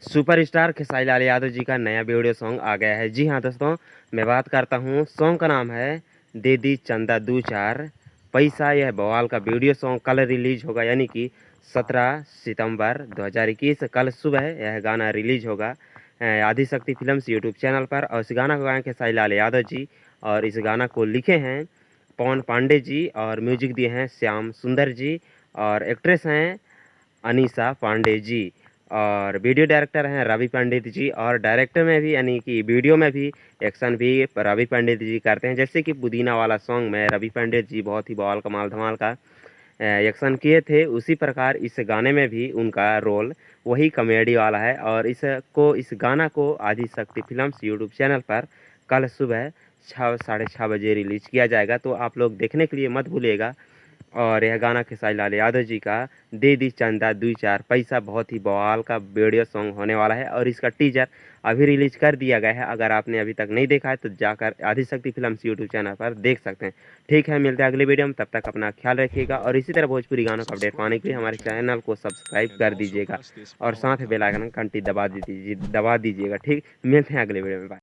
Superstar Khesari Lal Yadav ji का नया video song आ गया है। जी हाँ दोस्तों, मैं बात करता हूँ सॉन्ग का नाम है दे दी चंदा दू चार पैसा। यह बवाल का वीडियो सॉन्ग कल रिलीज होगा, यानी कि 17 सितंबर 2021 कल सुबह यह गाना रिलीज होगा आदिशक्ति फिल्म्स यूट्यूब चैनल पर। और इस गाना को गाए खेसारी लाल यादव जी, और इस गाना को लिखे हैं पवन पांडे जी, और म्यूजिक दिए हैं श्याम सुंदर जी, और एक्ट्रेस हैं अनीसा पांडे जी, और वीडियो डायरेक्टर हैं रवि पंडित जी, और डायरेक्टर में भी यानी कि वीडियो में भी एक्शन भी रवि पंडित जी करते हैं। जैसे कि पुदीना वाला सॉन्ग में रवि पंडित जी बहुत ही बवाल कमाल धमाल का एक्शन किए थे, उसी प्रकार इस गाने में भी उनका रोल वही कॉमेडी वाला है। और इस गाना को आदिशक्ति फिल्म्स यूट्यूब चैनल पर कल सुबह 6 साढ़े 6 बजे रिलीज किया जाएगा, तो आप लोग देखने के लिए मत भूलिएगा। और यह गाना खेसारी लाल यादव जी का दे दी चंदा दू चार पैसा बहुत ही बवाल का वीडियो सॉन्ग होने वाला है, और इसका टीजर अभी रिलीज कर दिया गया है। अगर आपने अभी तक नहीं देखा है तो जाकर आदिशक्ति फिल्म्स यूट्यूब चैनल पर देख सकते हैं। ठीक है, मिलते हैं अगले वीडियो में, तब तक अपना ख्याल रखिएगा, और इसी तरह भोजपुरी गानों का अपडेट पाने के लिए हमारे चैनल को सब्सक्राइब कर दीजिएगा, और साथ ही बेल आइकन घंटी दबा दीजिएगा। ठीक, मिलते हैं अगले वीडियो में। बाय।